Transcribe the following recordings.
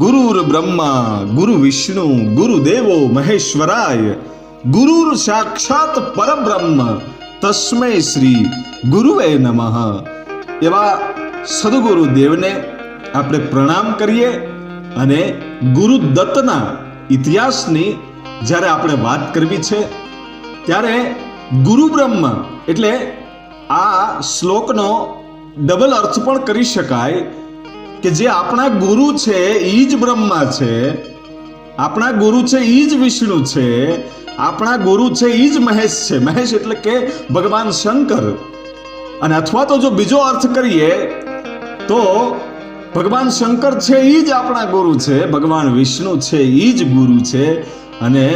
ગુરુર બ્રહ્મા ગુરુ વિષ્ણુ ગુરુ દેવો મહેશ્વરાય ગુરુર સાક્ષાત પરબ્રહ્મ તસ્મૈ શ્રી ગુરુવે નમઃ. એવા સદગુરુ દેવને આપણે પ્રણામ કરીએ અને ગુરુદત્તના ઇતિહાસની જ્યારે આપણે વાત કરવી છે ત્યારે ગુરુ બ્રહ્મ એટલે આ શ્લોકનો ડબલ અર્થ પણ કરી શકાય કે જે આપણા ગુરુ છે એ જ બ્રહ્મા છે, આપણા ગુરુ છે એ જ વિષ્ણુ છે, આપણા ગુરુ છે એ જ મહેશ છે. મહેશ એટલે કે ભગવાન શંકર. અને અથવા તો જો બીજો અર્થ કરીએ તો ભગવાન શંકર છે એ જ આપણા ગુરુ છે, ભગવાન વિષ્ણુ છે એ જ ગુરુ છે અને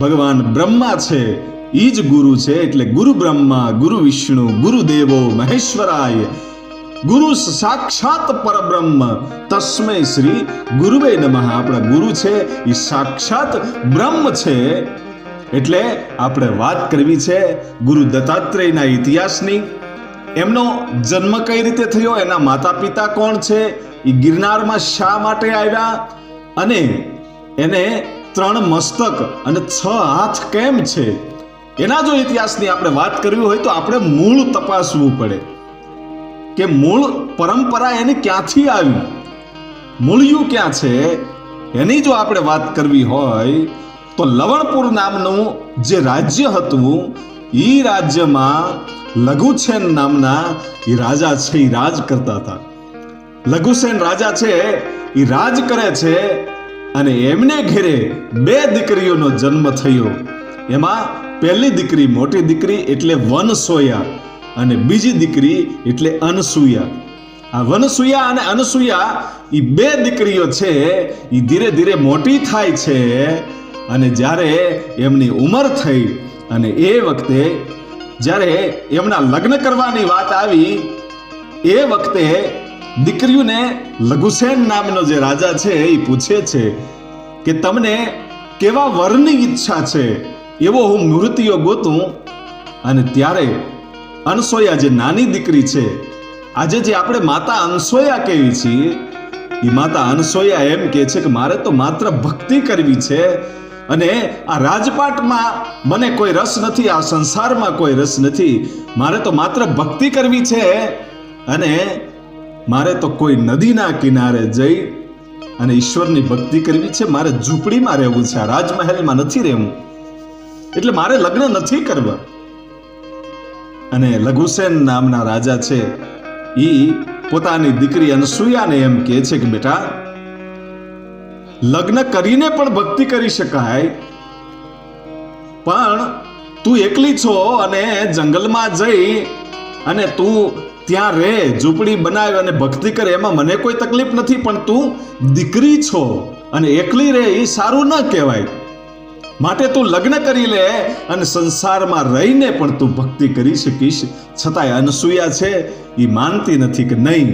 ભગવાન બ્રહ્મા છે એ જ ગુરુ છે. એટલે ગુરુ બ્રહ્મા ગુરુ વિષ્ણુ ગુરુ દેવો મહેશ્વરાય ગુરુ સાક્ષાત પરબ્રહ્મ તસ્મૈ શ્રી ગુરુવે નમઃ. આપણા ગુરુ છે એ સાક્ષાત બ્રહ્મ છે. એટલે આપણે વાત કરવી છે ગુરુ દત્તાત્રેયના ઇતિહાસની. એમનો જન્મ કઈ રીતે થયો, એના માતા પિતા કોણ છે, એ ગિરનારમાં શા માટે આવ્યા અને એને 3 મસ્તક અને 6 હાથ કેમ છે, એના જો ઇતિહાસની આપણે વાત કરવી હોય તો આપણે મૂળ તપાસવું પડે કે મૂળ પરંપરા એની ક્યાંથી આવી, મૂળિયું ક્યાં છે. એની જો આપણે વાત કરવી હોય તો લવણપુર નામનું જે રાજ્ય હતું એ રાજ્યમાં લઘુસેન નામના એ રાજા છે એ રાજ કરતા હતા. લઘુસેન રાજા છે એ રાજ કરે છે અને એમને ઘેરે 2 દીકરીઓનો જન્મ થયો. એમાં પહેલી દીકરી મોટી દીકરી એટલે વનસોયા અને બીજી દીકરી એટલે અનસુયા. આ વનસુયા અને અનસુયા એ 2 દીકરીઓ છે એ ધીરે ધીરે મોટી થાય છે અને જ્યારે એમની ઉંમર થઈ અને એ વખતે જ્યારે એમના લગ્ન કરવાની વાત આવી એ વખતે દીકરીઓને લઘુસેન નામનો જે રાજા છે એ પૂછે છે કે તમને કેવા વરની ઈચ્છા છે, એવો હું મૂર્તિઓ ગોતું. અને ત્યારે અનસોયા જે નાની દીકરી છે, આજે જે આપણે માતા અનસોયા કહેવી છીએ, એ માતા અનસોયા એમ કહે છે કે મારે તો માત્ર ભક્તિ કરવી છે અને આ રાજપાટમાં મને કોઈ રસ નથી, આ સંસારમાં કોઈ રસ નથી, મારે તો માત્ર ભક્તિ કરવી છે અને મારે તો કોઈ નદીના કિનારે જઈ અને ઈશ્વરની ભક્તિ કરવી છે, મારે ઝૂંપડીમાં રહેવું છે, આ રાજમહેલમાં નથી રહેવું, એટલે મારે લગ્ન નથી કરવા. અને લઘુસેન નામના રાજા છે એ પોતાની દીકરી અનસુયાને એમ કહે છે કે બેટા, લગ્ન કરીને પણ ભક્તિ કરી શકાય, પણ તું એકલી છો અને જંગલમાં જઈ અને તું ત્યાં રહે, ઝૂંપડી બનાવે અને ભક્તિ કરે, એમાં મને કોઈ તકલીફ નથી, પણ તું દીકરી છો અને એકલી રહે એ સારું ન કહેવાય. માટે તું લગ્ન કરી લે અને સંસારમાં રહીને પણ તું ભક્તિ કરી શકીશ. છતાંય અનસુયા છે એ માનતી નથી કે નહીં,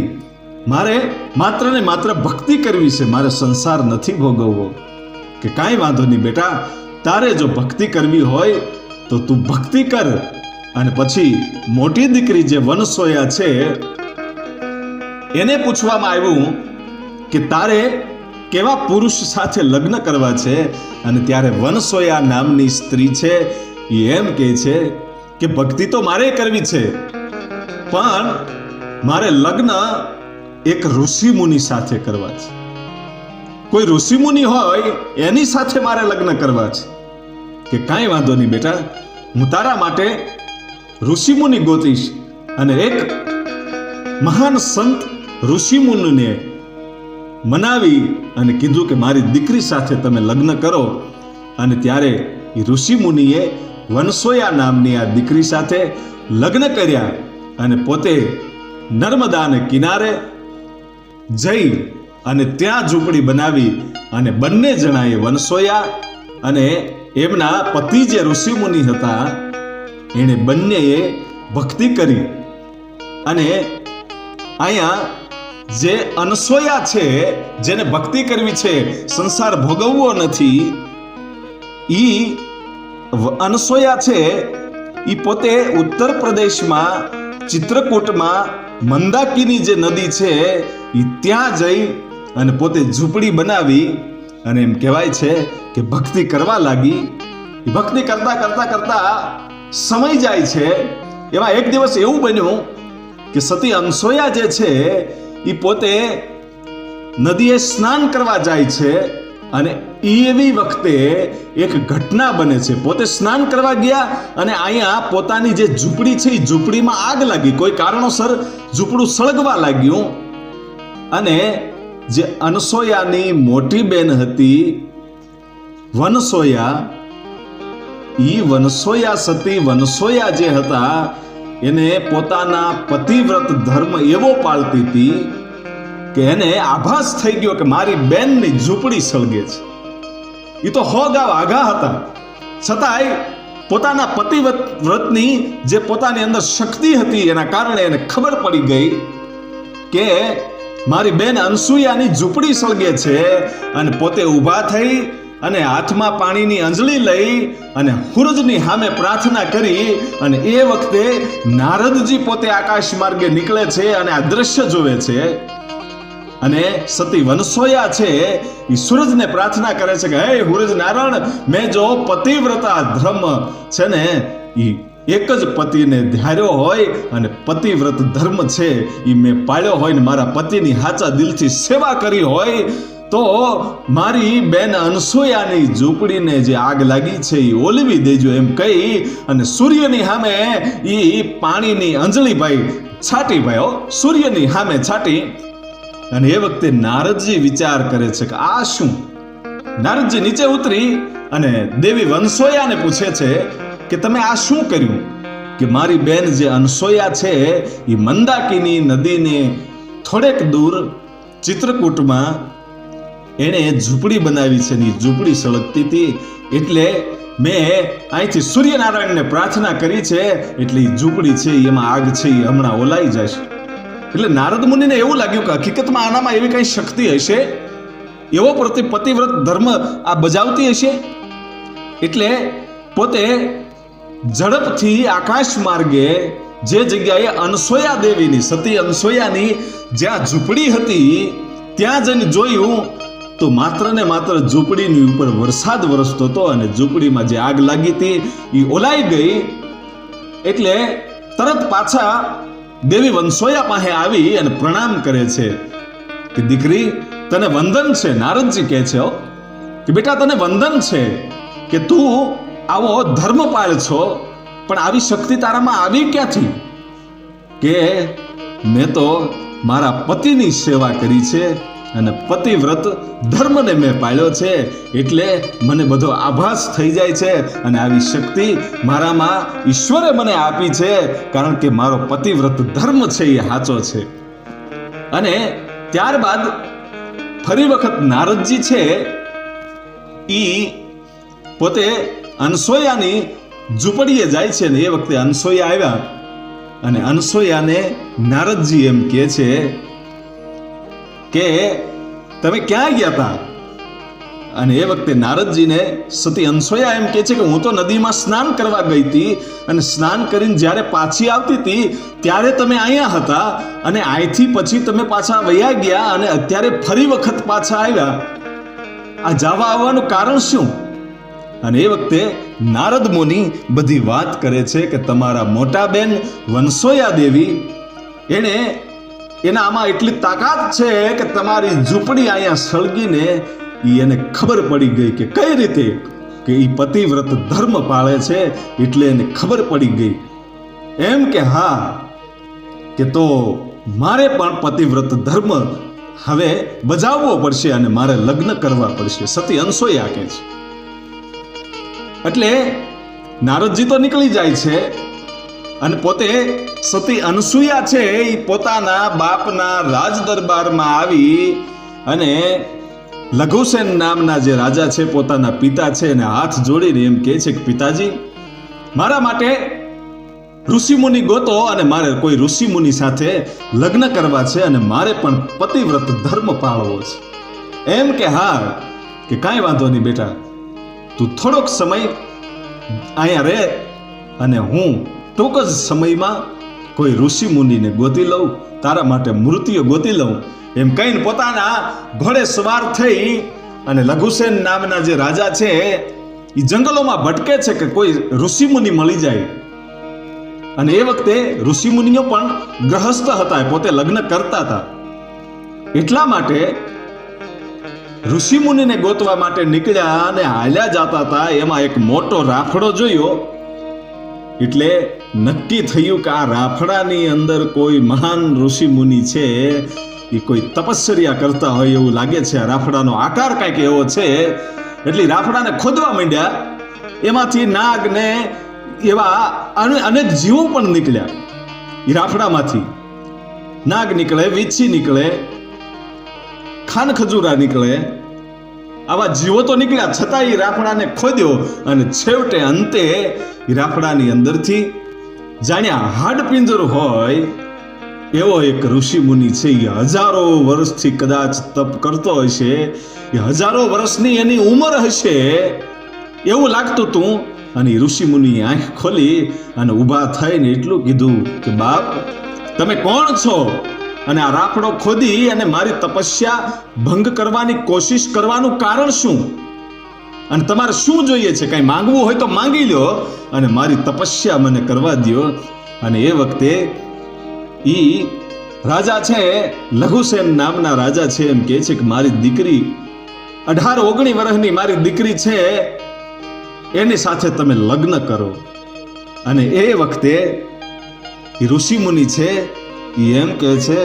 મારે માત્ર ને માત્ર ભક્તિ કરવી છે, મારે સંસાર નથી ભોગવવો. કે કાંઈ વાંધો નહીં બેટા, તારે જો ભક્તિ કરવી હોય તો તું ભક્તિ કર. અને પછી મોટી દીકરી જે વનસોયા છે એને પૂછવામાં આવ્યું કે તારે કેવા પુરુષ સાથે લગ્ન કરવા છે. અને ત્યારે વનસોયા નામની સ્ત્રી છે એ એમ કહે છે કે ભક્તિ તો મારે કરવી છે, પણ મારે લગ્ન એક ઋષિમુનિ સાથે કરવા છે. કોઈ ઋષિમુનિ હોય એની સાથે મારે લગ્ન કરવા છે. કે કાંઈ વાંધો નહીં બેટા, હું તારા માટે ઋષિમુનિ ગોતીશ. અને એક મહાન સંત ઋષિમુનિને મનાવી અને કીધું કે મારી દીકરી સાથે તમે લગ્ન કરો. અને ત્યારે એ ઋષિમુનિએ વનસોયા નામની આ દીકરી સાથે લગ્ન કર્યા અને પોતે નર્મદાને કિનારે જઈ અને ત્યાં ઝૂંપડી બનાવી અને બંને જણાએ વનસોયા અને એમના પતિ જે ઋષિમુનિ હતા એણે બંનેએ ભક્તિ કરી. અને અહીંયા જે અનસોયા છે, જેને ભક્તિ કરવી છે, સંસાર ભોગવવો નથી, ઈ અનસોયા છે ઈ પોતે ઉત્તર પ્રદેશમાં ચિત્રકૂટમાં મંદાકિની જે નદી છે ઈ ત્યાં જઈ અને પોતે ઝૂંપડી બનાવી અને એમ કહેવાય છે કે ભક્તિ કરવા લાગી. ભક્તિ કરતા કરતા કરતા સમય જાય છે. એમાં એક દિવસ એવું બન્યું કે સતી અનસૂયા જે છે એ પોતે નદીએ સ્નાન કરવા જાય છે અને એવી વખતે એક ઘટના બને છે. પોતે સ્નાન કરવા ગયા અને અહીંયા પોતાની જે ઝૂંપડી છે એ ઝૂંપડીમાં આગ લાગી. કોઈ કારણોસર ઝૂંપડું સળગવા લાગ્યું અને જે અનસૂયાની મોટી બેન હતી વનસોયા, ઈ વનસોયા સતી વનસોયા જે હતા એને પોતાના પતિવ્રત ધર્મ એવો પાળતી હતી કે એને આભાસ થઈ ગયો કે મારી બેનની ઝૂંપડી સળગે છે. એ તો હોગાવ આઘા હતા, છતાંય પોતાના પતિવ્રતની જે પોતાની અંદર શક્તિ હતી એના કારણે એને ખબર પડી ગઈ કે મારી બેન અનસૂયાની ઝૂંપડી સળગે છે. અને પોતે ઊભા થઈ અને હાથમાં પાણીની અંજળી લઈ અને સૂરજની સામે પ્રાર્થના કરી. અને એ વખતે નારદજી પોતે આકાશ માર્ગે નીકળે છે અને આ દ્રશ્ય જોવે છે. અને સતી વનસોયા છે એ સૂરજને પ્રાર્થના કરે છે કે હે સૂરજ નારાયણ, મેં જો પતિવ્રતા ધર્મ છે ને એ એક જ પતિને ધાર્યો હોય અને પતિવ્રત ધર્મ છે એ મેં પાળ્યો હોય ને મારા પતિની સાચા દિલથી સેવા કરી હોય તો મારી બેન અનસૂયાની ઝૂંપડીને જે આગ લાગી છે એ ઓલવી દેજો એમ કહી અને સૂર્યની સામે એ પાણીની અંજળી ભાઈ છાટી ભાઈ સૂર્યની સામે છાટી. અને એ વખતે નારદજી વિચાર કરે છે કે આ શું? નારદજી નીચે ઉતરી અને દેવી વનસોયાને પૂછે છે કે તમે આ શું કર્યું? કે મારી બેન જે અનસૂયા છે એ મંદાકિની નદીને થોડેક દૂર ચિત્રકૂટમાં એણે ઝૂંપડી બનાવી છે ને ઝૂંપડી સળગતી હતી એટલે મેં અહીંથી સૂર્યનારાયણને પ્રાર્થના કરી છે એટલે ઝૂંપડી છે એમાં આગ છે એ હમણાં ઓલાઈ જશે. એટલે નારદ મુનિને એવું લાગ્યું કે હકીકતમાં આનામાં એવી કઈ શક્તિ હશે, એવો પતિવ્રત ધર્મ આ બજાવતી હશે. એટલે પોતે ઝડપથી આકાશ માર્ગે જે જગ્યાએ અનસૂયા દેવીની સતી અનસૂયાની જ્યાં ઝૂંપડી હતી ત્યાં જઈને જોયું તો માત્ર ને માત્ર ઝૂંપડીની ઉપર વરસાદ વરસતો હતો અને ઝૂંપડીમાં જે આગ લાગી હતી એ ઓલાઈ ગઈ. એટલે તરત પાછા દેવી વનસોયા પાસે આવી અને પ્રણામ કરે છે કે દીકરી તને વંદન છે. નારદજી કહે છે કે બેટા તને વંદન છે કે તું આવો ધર્મપાળ છો, પણ આવી શક્તિ તારામાં આવી ક્યાંથી? કે મેં તો મારા પતિની સેવા કરી છે અને પતિવ્રત ધર્મને મેં પાળ્યો છે એટલે મને બધો આભાસ થઈ જાય છે અને આવી શક્તિ મારામાં ઈશ્વરે મને આપી છે કારણ કે મારો પતિવ્રત ધર્મ છે એ સાચો છે. અને ત્યારબાદ ફરી વખત નારદજી છે ઈ પોતે અનસૂયાની ઝૂંપડીએ જાય છે ને એ વખતે અનસૂયા આવ્યા અને અનસૂયાને નારદજી એમ કહે છે કે તમે ક્યાં ગયા હતા? અને એ વખતે નારદજીને સતી અનસૂયા એમ કહે છે કે હું તો નદીમાં સ્નાન કરવા ગઈ હતી અને સ્નાન કરીને જ્યારે પાછી આવતી હતી ત્યારે તમે અહીંયા હતા અને અહીંથી પછી તમે પાછા વયા ગયા અને અત્યારે ફરી વખત પાછા આવ્યા. આ જવા આવવાનું કારણ શું? અને એ વખતે નારદ મુનિ બધી વાત કરે છે કે તમારા મોટા બેન વનસોયા દેવી એના આમાં એટલી તાકાત છે કે તમારી ઝૂંપડી અહીંયા સળગીને એને ખબર પડી ગઈ કે કઈ રીતે કે એ પતિવ્રત ધર્મ પાળે છે એટલે એને ખબર પડી ગઈ એમ કે હા કે તો મારે પણ પતિવ્રત ધર્મ હવે બજાવવો પડશે અને મારે લગ્ન કરવા પડશે. સતી અનસૂયા કહે છે. એટલે નારદજી તો નીકળી જાય છે અને પોતે સતી અનસૂયા છે એ પોતાના બાપના રાજ દરબારમાં આવી અને લઘુસેન નામના જે રાજા છે પોતાના પિતા છે એને હાથ જોડીને એમ કહે છે કે પિતાજી મારા માટે ઋષિમુનિ ગોતો અને મારે કોઈ ઋષિમુનિ સાથે લગ્ન કરવા છે અને મારે પણ પતિવ્રત ધર્મ પાળવો છે. એમ કે હા કે કાંઈ વાંધો નહીં બેટા, તું થોડોક સમય અહીંયા રહે અને હું ટૂંક જ સમયમાં કોઈ ઋષિ મુનિને ગોતી લઉં, તારા માટે મૂર્તિઓ ગોતી લઉં એમ કહીને પોતાના ઘોડે સવાર થઈ અને લઘુસેન નામના જે રાજા છે એ જંગલોમાં ભટકે છે કે કોઈ ઋષિમુનિ મળી જાય. અને એ વખતે ઋષિમુનિઓ પણ ગ્રહસ્થ હતા, પોતે લગ્ન કરતા હતા. એટલા માટે ઋષિમુનિને ગોતવા માટે નીકળ્યા અને હાલ્યા જતા હતા. એમાં એક મોટો રાફડો જોયો એટલે નક્કી થયું કે આ રાફડાની અંદર કોઈ મહાન ઋષિમુનિ છે, એ કોઈ તપશ્ચર્યા કરતા હોય એવું લાગે છે. આ રાફડાનો આકાર કંઈક એવો છે. એટલે રાફડાને ખોદવા માંડ્યા. એમાંથી નાગ ને એવા અનેક જીવો પણ નીકળ્યા. એ રાફડામાંથી નાગ નીકળે, વીછી નીકળે, ખાન ખજૂરા નીકળે, આવા જીવો તો નીકળ્યા. છતાં એ રાફડાને ખોદ્યો અને છેવટે અંતે એ રાફડાની અંદરથી જાણ્યા હાડપિંજર હોય એવો એક ઋષિ મુનિ છે. એ હજારો વર્ષથી કદાચ તપ કરતો હશે, એ હજારો વર્ષની એની ઉંમર હશે એવું લાગતું હતું. અને ઋષિ મુનિએ આંખ ખોલી અને ઊભા થઈને એટલું કીધું કે બાપ, તમે કોણ છો? અને આ રાફડો ખોદી અને મારી તપસ્યા ભંગ કરવાની કોશિશ કરવાનું કારણ શું? અને તમારે શું જોઈએ છે? કઈ માંગવું હોય તો માંગી લો અને મારી તપસ્યા મને કરવા દો. અને એ વખતે ઈ રાજા છે, લઘુસેન નામના રાજા છે, એમ કહે છે કે મારી દીકરી 18-19 વર્ષની મારી દીકરી છે, એની સાથે તમે લગ્ન કરો. અને એ વખતે એ ઋષિ મુનિ છે એમ કહે છે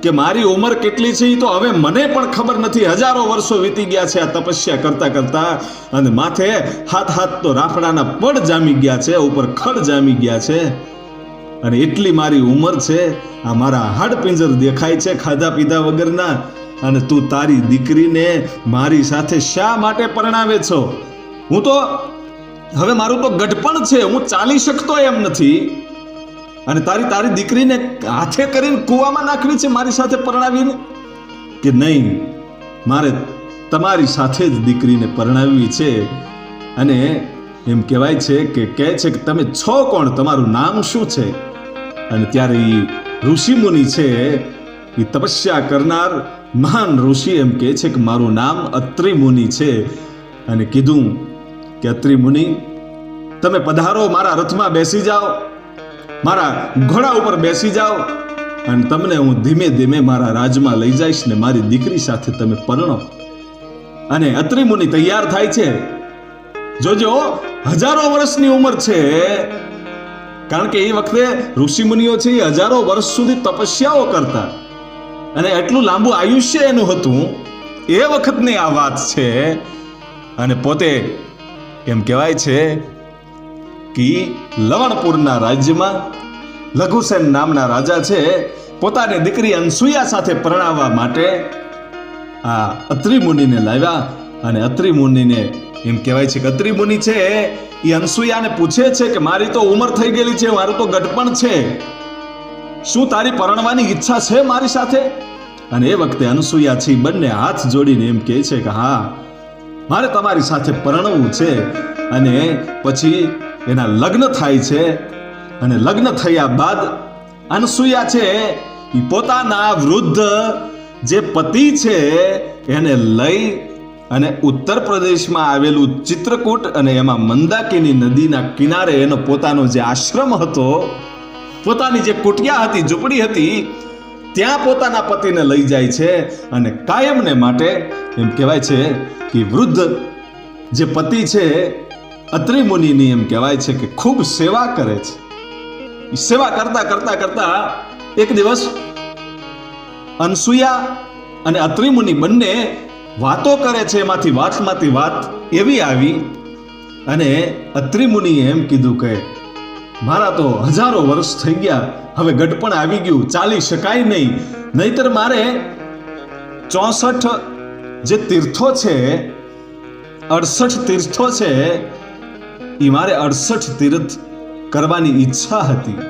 કે મારી ઉંમર કેટલી છે એ તો હવે મને પણ ખબર નથી. હજારો વર્ષો વીતી ગયા છે આ તપસ્યા કરતા કરતા, અને માથે હાથ તો રાફડાના પડ જામી ગયા છે, ઉપર ખડ જામી ગયા છે, અને એટલી મારી ઉંમર છે. આ મારા હાડપિંજર દેખાય છે ખાધા પીધા વગરના, અને તું તારી દીકરીને મારી સાથે શા માટે પરણાવે છો? હું તો હવે મારું તો ગઢપણ છે, હું ચાલી શકતો એમ નથી, અને તારી દીકરીને હાથે કરીને કૂવામાં નાખવી છે મારી સાથે પરણાવીને? કે નહીં, મારે તમારી સાથે જ દીકરીને પરણાવવી છે. અને એમ કહેવાય છે કે કહે છે કે તમે છો કોણ? તમારું નામ શું છે? અને ત્યારે એ ઋષિ મુનિ છે, એ તપસ્યા કરનાર મહાન ઋષિ એમ કહે છે કે મારું નામ અત્રિ મુનિ છે. અને કીધું કે અત્રિ મુનિ, તમે પધારો, મારા રથમાં બેસી જાઓ, મારા ઘોડા ઉપર બેસી જાઓ, અને તમને હું ધીમે ધીમે મારા રાજમાં લઈ જઈશ ને મારી દીકરી સાથે તમે પરણો. અને અત્રિ મુનિ તૈયાર થાય છે. જોજો, હજારો વર્ષની ઉંમર છે, કારણ કે એ વખતે ઋષિ મુનિઓ છે એ હજારો વર્ષ સુધી તપસ્યાઓ કરતા, અને એટલું લાંબુ આયુષ્ય એનું હતું. એ વખતની આ વાત છે. અને પોતે એમ કહેવાય છે કે લવણપુરના રાજ્યમાં લઘુસેન નામના રાજા છે, પોતાની દીકરી અનસુયા સાથે પરણાવવા માટે આ અત્રિ મુનિને લાવ્યા. અને અત્રિ મુનિને એમ કહેવાય છે કે અત્રિ મુનિ છે એ અનસુયાને પૂછે છે કે મારી તો ઉંમર થઈ ગયેલી છે, મારું તો ગઢપણ છે, શું તારી પરણવાની ઈચ્છા છે મારી સાથે? અને એ વખતે અનસુયા છે બંને હાથ જોડીને એમ કહે છે કે હા, મારે તમારી સાથે પરણવું છે. અને પછી એના લગ્ન થાય છે. અને લગ્ન થયા બાદ અનસુયા છે એ પોતાના વૃદ્ધ જે પતિ છે એને લઈ અને ઉત્તર પ્રદેશમાં આવેલું ચિત્રકૂટ અને એમાં મંદાકિની નદીના કિનારે એનો પોતાનો જે આશ્રમ હતો, પોતાની જે કુટિયા હતી, ઝૂંપડી હતી, ત્યાં પોતાના પતિને લઈ જાય છે. અને કાયમને માટે એમ કહેવાય છે કે વૃદ્ધ જે પતિ છે અત્રિ મુનિની એમ કહેવાય છે કે ખૂબ સેવા કરે છે. સેવા કરતા એક દિવસ અનસુયા અને અત્રિ મુનિ બંને વાતો કરે છે. એમાંથી વાત એવી આવી, અને અત્રિ મુનિએ એમ કીધું કે મારા તો હજારો વર્ષ થઈ ગયા, હવે ગઢપણ આવી ગયું, ચાલી શકાય નહીં, નહીતર મારે 64 જે તીર્થો છે, 68 તીર્થો છે, એ મારે 68 તીર્થ કરવાની ઈચ્છા હતી.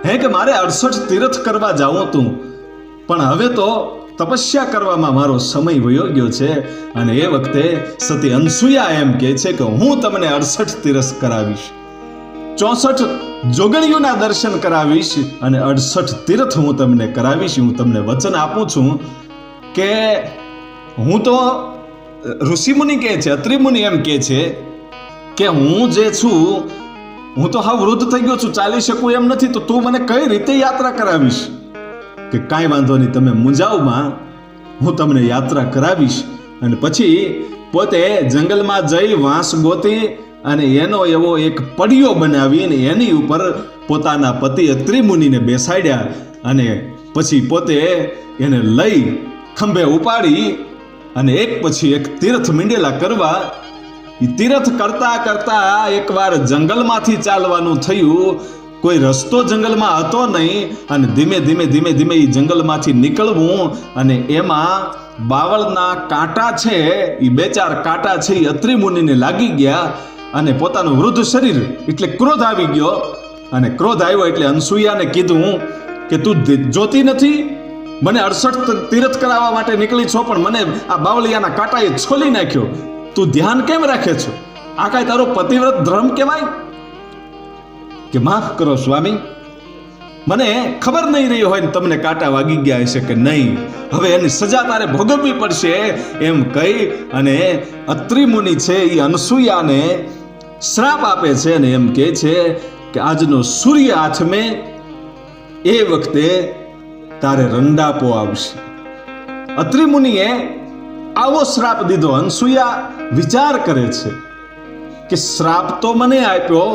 હે કે મારે 68 તીર્થ કરવા જાઉં તું, પણ હવે તો તપસ્યા કરવામાં મારો સમય વયો ગયો છે. અને એ વખતે સતી અનસુયા એમ કહે છે કે હું તમને 68 તીર્થ કરાવીશ. 64 જોગણીઓના દર્શન કરાવીશ અને 68 તીર્થ હું તમને કરાવીશ. હું તમને વચન આપું છું કે હું તો ઋષિમુનિ કહે છે, અત્રિમુનિ એમ કહે છે કે હું જે છું, હું તો હાવ વૃદ્ધ થઈ ગયો છું, ચાલી શકું એમ નથી, તો તું મને કઈ રીતે યાત્રા કરાવીશ? કે કાંઈ વાંધો નહીં, તમે મુંજાવમાં, હું તમને યાત્રા કરાવીશ. અને પછી પોતે જંગલમાં જઈ વાંસ ગોતી અને એનો એવો એક પડિયો બનાવીને એની ઉપર પોતાના પતિ અત્રિમુનિને બેસાડ્યા અને પછી પોતે એને લઈ ખંભે ઉપાડી અને એક પછી એક તીર્થ મીંડેલા કરવા. એ તીર્થ કરતા કરતા એકવાર જંગલમાંથી ચાલવાનું થયું. કોઈ રસ્તો જંગલમાં હતો નહીં અને ધીમે ધીમે ધીમે ધીમે એ જંગલમાંથી નીકળવું અને એમાં બાવળના કાંટા છે, એ 2-4 કાંટા છે એ અત્રિમુનિને લાગી ગયા અને પોતાનું વૃદ્ધ શરીર એટલે ક્રોધ આવી ગયો. અને ક્રોધ આવ્યો એટલે અનસૂયાને કીધું કે તું જોતી નથી, મને 68 તીર્થ કરાવવા માટે નીકળી છો, પણ મને આ બાવળિયાના કાંટાએ છોલી નાખ્યો. તું ધ્યાન કેમ રાખે છો? આ કાંઈ તારો પતિવ્રત ધર્મ કહેવાય? કે માફ કરો સ્વામી, મને ખબર નહીં રહી હોય ને તમને કાંટા વાગી ગયા હશે કે નહીં, હવે એની સજા તારે ભોગવવી પડશે એમ કહી અને અત્રિમુનિ છે એ અનસૂયાને શ્રાપ આપે છે અને એમ કહે છે કે આજનો સૂર્ય આથમે એ વખતે તારે રંડાપો આવશે. અત્રિમુનિએ આવો શ્રાપ દીધો. અનસૂયા વિચાર કરે છે કે શ્રાપ તો મને આપ્યો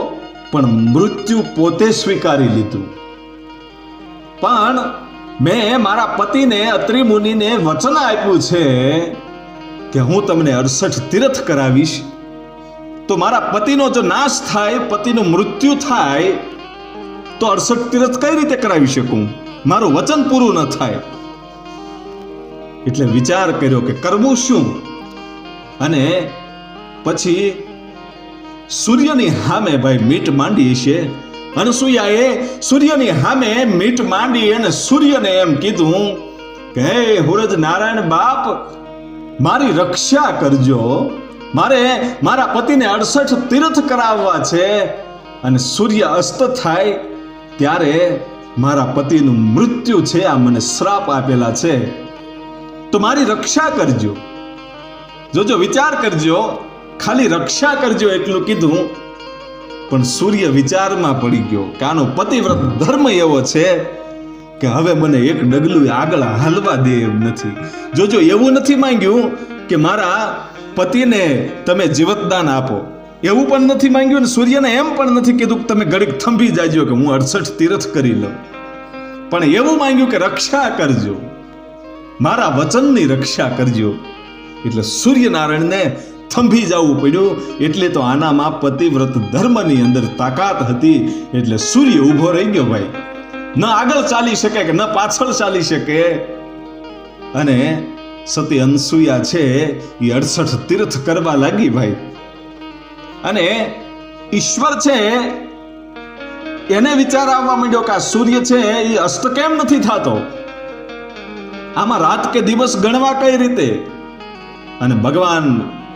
પણ મૃત્યુ પોતે સ્વીકારી લીધું. પણ મેં મારા પતિને અત્રિમુનિને વચન આપ્યું છે કે હું તમને 68 તીર્થ કરાવીશ. તો મારા પતિનો જો નાશ થાય, પતિનું મૃત્યુ થાય, તો 68 તીર્થ કઈ રીતે કરાવી શકું? મારું વચન પૂરું ન થાય. એટલે વિચાર કર્યો કે કરવું શું. અને પછી સૂર્યની સામે ભાઈ મીટ માંડી છે. અનસૂયાએ સૂર્યની સામે મીટ માંડી અને સૂર્યને એમ કીધું કે હે સૂરજ નારાયણ બાપ, મારી રક્ષા કરજો, મારે મારા પતિને 68 તીર્થ કરાવવા છે અને સૂર્ય અસ્ત થાય ત્યારે મારા પતિનું મૃત્યુ છે, આ મને શ્રાપ આપેલા છે, તો મારી રક્ષા કરજો. જોજો, વિચાર કરજો, ખાલી રક્ષા કરજો એટલું કીધું. પણ સૂર્ય વિચારમાં પડી ગયો કે આનો પતિવ્રત ધર્મ એવો છે કે હવે મને એક ડગલું આગળ હાલવા દે એમ નથી. જોજો, એવું નથી માંગ્યું કે મારા પતિને તમે જીવતદાન આપો, એવું પણ નથી માંગ્યું. ને સૂર્યને એમ પણ નથી કીધું કે તમે ઘડીક થંભી જાજો કે હું 68 તીર્થ કરી લઉં. પણ એવું માંગ્યું કે રક્ષા કરજો, મારા વચનની રક્ષા કરજો. એટલે સૂર્યનારાયણને થંભી જવું પડ્યું. એટલે તો આનામાં પતિવ્રત ધર્મની અંદર તાકાત હતી. એટલે સૂર્ય ઊભો રહી ગયો ભાઈ, ન આગળ ચાલી શકે કે ન પાછળ ચાલી શકે. અને સતી અનસૂયા છે એ 68 તીર્થ કરવા લાગી ભાઈ. અને ઈશ્વર છે એને વિચાર આવવા માંડ્યો કે આ સૂર્ય છે એ અસ્ત કેમ નથી થતો, આમાં રાત કે દિવસ ગણવા કઈ રીતે? અને ભગવાન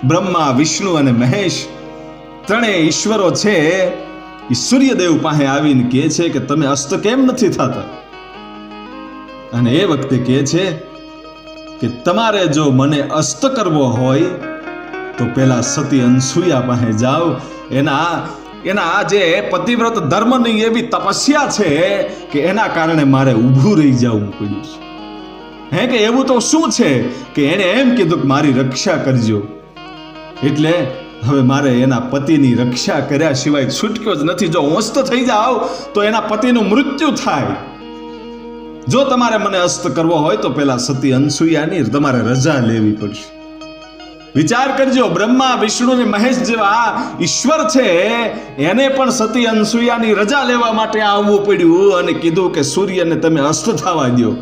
બ્રહ્મા, વિષ્ણુ અને મહેશ ત્રણેય ઈશ્વરો છે એ સૂર્યદેવ પાસે આવીને કહે છે કે તમે અસ્ત કેમ નથી થતા? અને એ વખતે કહે છે કે તમારે જો મને અસ્ત કરવો હોય તો પેલા સતી અનસૂયા પાસે જાઓ. એના જે પતિવ્રત ધર્મની એવી તપસ્યા છે કે એના કારણે મારે ઊભું રહી જવું પડ્યું છે. હે કે એવું તો શું છે કે એને એમ કીધું કે મારી રક્ષા કરજો. એટલે હવે મારે એના પતિની રક્ષા કર્યા સિવાય છૂટક્યો જ નથી. જો હું અસ્ત થઈ જાવ તો એના પતિનું મૃત્યુ થાય. જો તમારે મને અસ્ત કરવો હોય તો પેલા સતી અનસૂયાની તમારે રજા લેવી પડશે. વિચાર કરજો, બ્રહ્મા, વિષ્ણુ અને મહેશ જેવા ઈશ્વર છે એને પણ સતી અનસૂયાની રજા લેવા માટે આવવું પડ્યું અને કીધું કે સૂર્યને તમે અસ્ત થવા દો.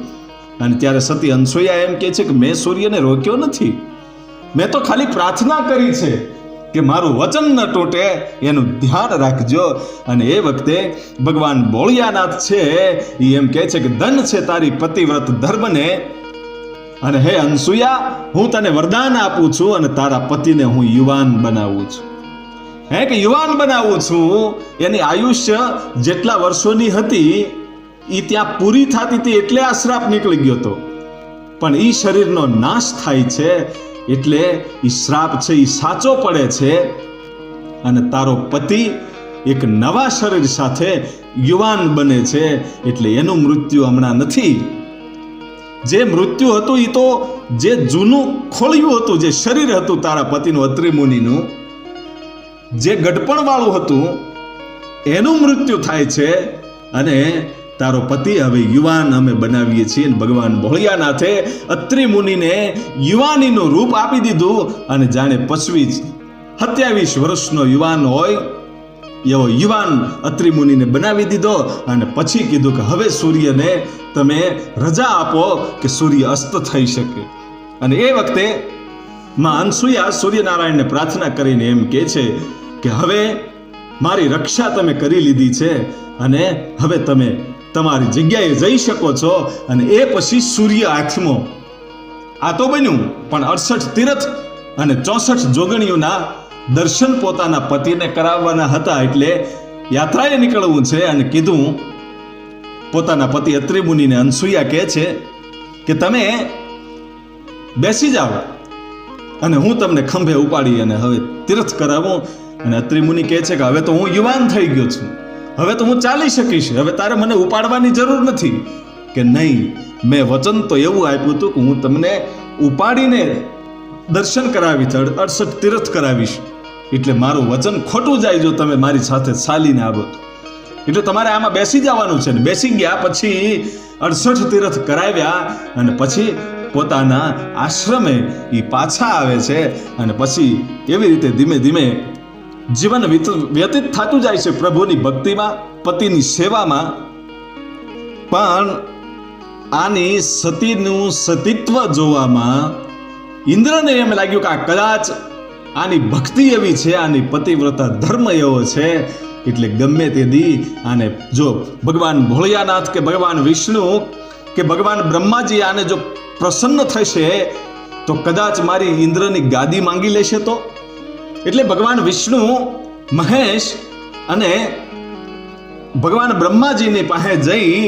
અને ત્યારે સતી અનસૂયા એમ કહે છે કે મેં સૂર્યને રોક્યો નથી, મેં તો ખાલી પ્રાર્થના કરી છે કે મારું વચન ન તૂટે એનું ધ્યાન રાખજો. અને એ વખતે ભગવાન ભોળિયાનાથ છે એ એમ કહે છે કે ધન છે તારી પતિવ્રત ધર્મને. અને હે અનસૂયા, હું તને વરદાન આપું છું અને તારા પતિને હું યુવાન બનાવું છું. હે કે યુવાન બનાવું છું, એની આયુષ્ય જેટલા વર્ષોની હતી એ ત્યાં પૂરી થતી હતી એટલે આ શ્રાપ નીકળી ગયો હતો. પણ એ શરીરનો નાશ થાય છે એટલે એ શ્રાપ છે એ સાચો પડે છે અને તારો પતિ એક નવા શરીર સાથે યુવાન બને છે એટલે એનું મૃત્યુ હમણાં નથી. જે મૃત્યુ હતું એ તો જે જૂનું ખોળ્યું હતું, જે શરીર હતું તારા પતિનું અત્રિ મુનિનું, જે ગડપણ વાળું હતું એનું મૃત્યુ થાય છે અને તારો પતિ હવે યુવાન અમે બનાવીએ છીએ. ભગવાન ભોળિયાનાથે અત્રિ મુનિને યુવાનીનું રૂપ આપી દીધું અને જાણે 27 વર્ષનો યુવાન હોય એવો યુવાન અત્રિ મુનિને બનાવી દીધો અને પછી કીધું કે હવે સૂર્યને તમે રજા આપો કે સૂર્ય અસ્ત થઈ શકે. અને એ વખતે માં અનસુયા સૂર્યનારાયણને પ્રાર્થના કરીને એમ કહે છે કે હવે મારી રક્ષા તમે કરી લીધી છે અને હવે તમે તમારી જગ્યાએ જઈ શકો છો. અને એ પછી સૂર્ય આઠમો આ તો બન્યું, પણ 68 તીર્થ અને 64 જોગણીઓના દર્શન પોતાના પતિને કરાવવાના હતા એટલે યાત્રાએ નીકળવું છે. અને કીધું પોતાના પતિ અત્રિ મુનિને અનસુયા કહે છે કે તમે બેસી જાઓ અને હું તમને ખંભે ઉપાડી અને હવે તીર્થ કરાવું. અને અત્રિ મુનિ કહે છે કે હવે તો હું યુવાન થઈ ગયો છું, હવે તો હું ચાલી શકીશ, હવે તારે મને ઉપાડવાની જરૂર નથી. કે નહીં, મેં વચન તો એવું આપ્યું હતું કે હું તમને ઉપાડીને દર્શન કરાવીશ, 68 તીર્થ કરાવીશ. એટલે મારું વચન ખોટું જાય જો તમે મારી સાથે ચાલીને આવો. એટલે તમારે આમાં બેસી જવાનું છે. ને બેસી ગયા પછી 68 તીર્થ કરાવ્યા અને પછી પોતાના આશ્રમે એ પાછા આવે છે. અને પછી એવી રીતે ધીમે ધીમે જીવન વ્યતીત થતું જાય છે પ્રભુની ભક્તિમાં, પતિની સેવામાં. પણ આની સતીનું સતીત્વ જોવામાં ઇન્દ્રને એમ લાગ્યું કે આ કદાચ આની ભક્તિ એવી છે, આની પતિવ્રતા ધર્મ એવો છે એટલે ગમે તે દી આને જો ભગવાન ભોળિયાનાથ કે ભગવાન વિષ્ણુ કે ભગવાન બ્રહ્માજી આને જો પ્રસન્ન થશે તો કદાચ મારી ઇન્દ્રની ગાદી માંગી લેશે. તો એટલે ભગવાન વિષ્ણુ, મહેશ અને ભગવાન બ્રહ્માજીની પાસે જઈ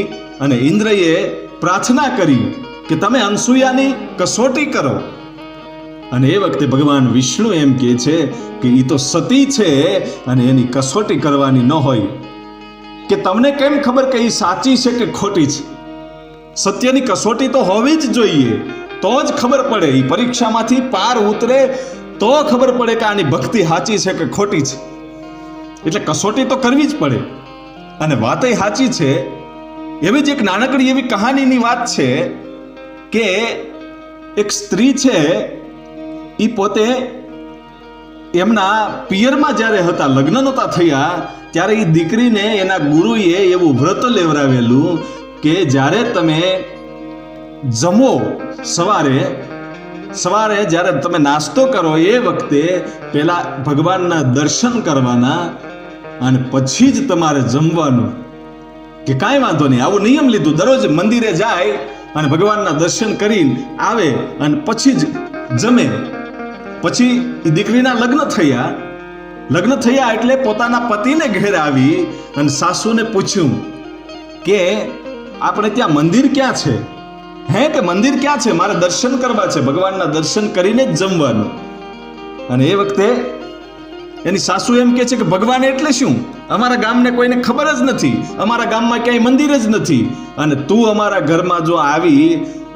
અને ઇન્દ્રએ પ્રાર્થના કરી કે તમે અનસુયાની કસોટી કરો. અને એ વખતે ભગવાન વિષ્ણુ એમ કહે છે કે એ તો સતી છે અને એની કસોટી કરવાની ન હોય. કે તમને કેમ ખબર કે એ સાચી છે કે ખોટી છે? સત્યની કસોટી તો હોવી જ જોઈએ, તો જ ખબર પડે. એ પરીક્ષામાંથી પાર ઉતરે તો ખબર પડે કે આની ભક્તિ સાચી છે કે ખોટી છે. એટલે કસોટી તો કરવી જ પડે. અને વાત એ સાચી છે. એવી જ એક નાનકડી એવી કહાનીની વાત છે કે એક સ્ત્રી છે, એ પોતે એમના પિયરમાં જ્યારે હતા, લગ્ન નહોતા થયા, ત્યારે એ દીકરીને એના ગુરુએ એવું વ્રત લેવરાવેલું કે જ્યારે તમે જમો સવારે જ્યારે તમે નાસ્તો કરો એ વખતે પહેલા ભગવાનના દર્શન કરવાના અને પછી જ તમારે જમવાનું. કે કાંઈ વાંધો નહીં, આવું નિયમ લીધું. દરરોજ મંદિરે જાય અને ભગવાનના દર્શન કરીને આવે અને પછી જ જમે. પછી એ દીકરીના લગ્ન થયા એટલે પોતાના પતિને ઘેર આવી અને સાસુને પૂછ્યું કે આપણે ત્યાં મંદિર ક્યાં છે? હે કે મંદિર ક્યાં છે? મારે દર્શન કરવા છે, ભગવાનના દર્શન કરીને જ જમવાનું. અને એ વખતે એની સાસુ એમ કહે છે કે ભગવાન એટલે શું? અમારા ગામને કોઈને ખબર જ નથી, અમારા ગામમાં ક્યાંય મંદિર જ નથી, અને તું અમારા ઘરમાં જો આવી